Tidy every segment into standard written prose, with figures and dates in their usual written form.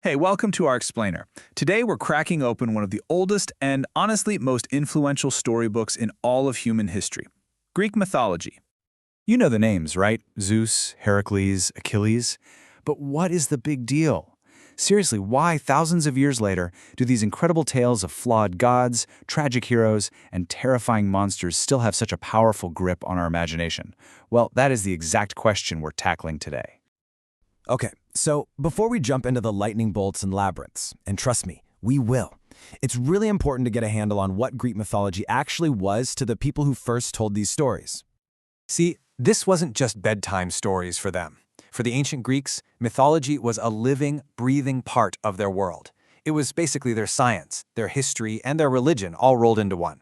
Hey, welcome to our explainer. Today we're cracking open one of the oldest and, honestly, most influential storybooks in all of human history, Greek mythology. You know the names, right? Zeus, Hercules, Achilles. But what is the big deal? Seriously, why, thousands of years later, do these incredible tales of flawed gods, tragic heroes, and terrifying monsters still have such a powerful grip on our imagination? Well, that is the exact question we're tackling today. Okay, so before we jump into the lightning bolts and labyrinths, and trust me, we will, it's really important to get a handle on what Greek mythology actually was to the people who first told these stories. See, this wasn't just bedtime stories for them. For the ancient Greeks, mythology was a living, breathing part of their world. It was basically their science, their history, and their religion all rolled into one.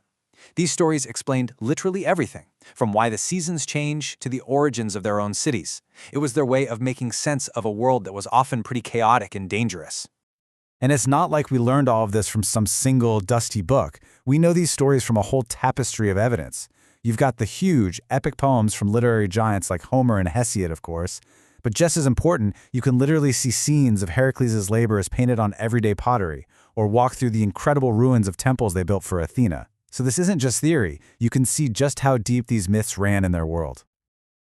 These stories explained literally everything, from why the seasons change to the origins of their own cities. It was their way of making sense of a world that was often pretty chaotic and dangerous. And it's not like we learned all of this from some single dusty book. We know these stories from a whole tapestry of evidence. You've got the huge, epic poems from literary giants like Homer and Hesiod, of course. But just as important, you can literally see scenes of Hercules' labor as painted on everyday pottery, or walk through the incredible ruins of temples they built for Athena. So this isn't just theory. You can see just how deep these myths ran in their world.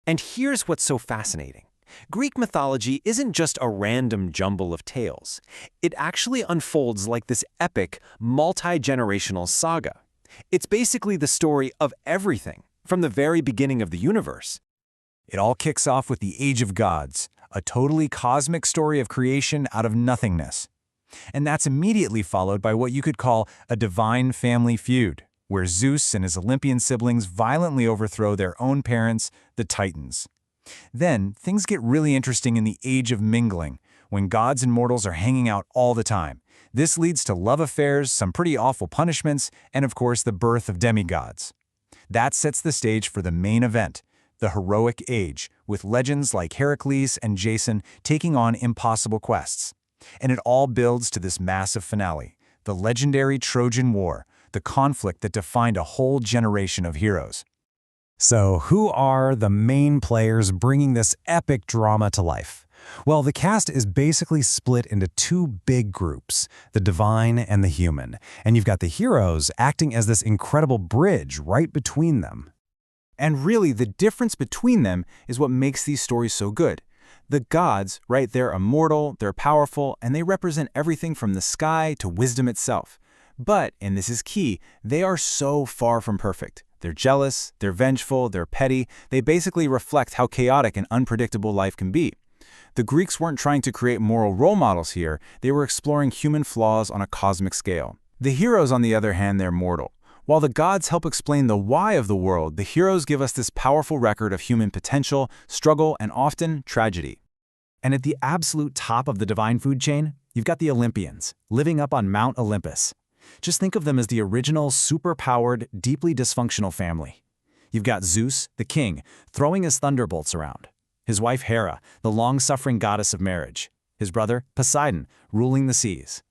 And here's what's so fascinating. Greek mythology isn't just a random jumble of tales. It actually unfolds like this epic, multi-generational saga. It's basically the story of everything, from the very beginning of the universe. It all kicks off with the Age of Gods, a totally cosmic story of creation out of nothingness. And that's immediately followed by what you could call a divine family feud, where Zeus and his Olympian siblings violently overthrow their own parents, the Titans. Then, things get really interesting in the Age of Mingling, when gods and mortals are hanging out all the time. This leads to love affairs, some pretty awful punishments, and of course the birth of demigods. That sets the stage for the main event, the heroic age, with legends like Hercules and Jason taking on impossible quests. And it all builds to this massive finale, the legendary Trojan War, the conflict that defined a whole generation of heroes. So, who are the main players bringing this epic drama to life? Well, the cast is basically split into two big groups, the divine and the human. And you've got the heroes acting as this incredible bridge right between them. And really, the difference between them is what makes these stories so good. The gods, right, they're immortal, they're powerful, and they represent everything from the sky to wisdom itself. But, and this is key, they are so far from perfect. They're jealous, they're vengeful, they're petty. They basically reflect how chaotic and unpredictable life can be. The Greeks weren't trying to create moral role models here. They were exploring human flaws on a cosmic scale. The heroes, on the other hand, they're mortal. While the gods help explain the why of the world, the heroes give us this powerful record of human potential, struggle, and often tragedy. And at the absolute top of the divine food chain, you've got the Olympians, living up on Mount Olympus. Just think of them as the original, super-powered, deeply dysfunctional family. You've got Zeus, the king, throwing his thunderbolts around. His wife Hera, the long-suffering goddess of marriage. His brother, Poseidon, ruling the seas.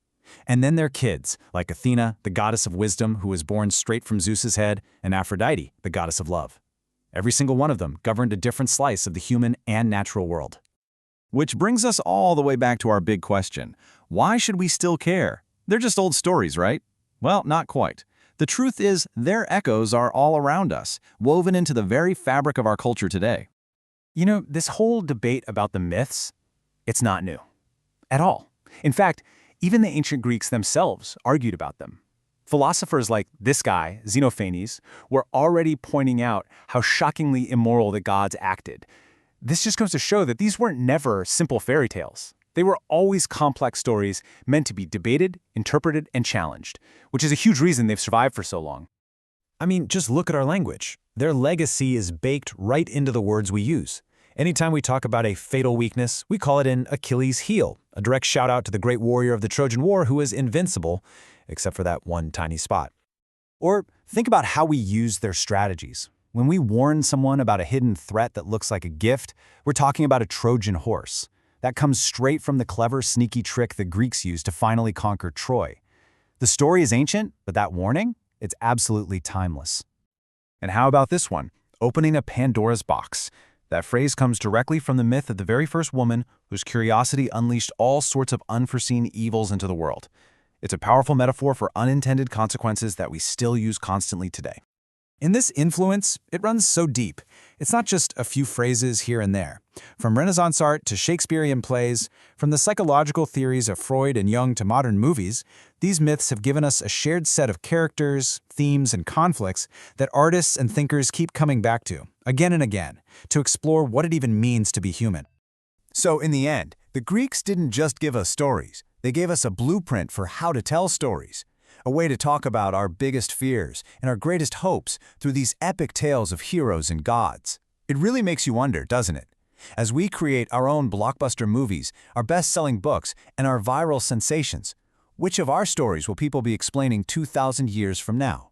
And then their kids, like Athena, the goddess of wisdom who was born straight from Zeus's head, and Aphrodite, the goddess of love. Every single one of them governed a different slice of the human and natural world. Which brings us all the way back to our big question. Why should we still care? They're just old stories, right? Well, not quite. The truth is, their echoes are all around us, woven into the very fabric of our culture today. You know, this whole debate about the myths, it's not new. At all. In fact, even the ancient Greeks themselves argued about them. Philosophers like this guy, Xenophanes, were already pointing out how shockingly immoral the gods acted. This just goes to show that these weren't never simple fairy tales. They were always complex stories meant to be debated, interpreted, and challenged, which is a huge reason they've survived for so long. I mean, just look at our language. Their legacy is baked right into the words we use. Anytime we talk about a fatal weakness, we call it an Achilles' heel, a direct shout out to the great warrior of the Trojan War who is invincible, except for that one tiny spot. Or think about how we use their strategies. When we warn someone about a hidden threat that looks like a gift, we're talking about a Trojan horse. That comes straight from the clever, sneaky trick the Greeks used to finally conquer Troy. The story is ancient, but that warning, it's absolutely timeless. And how about this one? Opening a Pandora's box. That phrase comes directly from the myth of the very first woman whose curiosity unleashed all sorts of unforeseen evils into the world. It's a powerful metaphor for unintended consequences that we still use constantly today. In this influence, it runs so deep. It's not just a few phrases here and there. From Renaissance art to Shakespearean plays, from the psychological theories of Freud and Jung to modern movies, these myths have given us a shared set of characters, themes, and conflicts that artists and thinkers keep coming back to, again and again, to explore what it even means to be human. So in the end, the Greeks didn't just give us stories. They gave us a blueprint for how to tell stories, a way to talk about our biggest fears and our greatest hopes through these epic tales of heroes and gods. It really makes you wonder, doesn't it? As we create our own blockbuster movies, our best-selling books, and our viral sensations, which of our stories will people be explaining 2,000 years from now?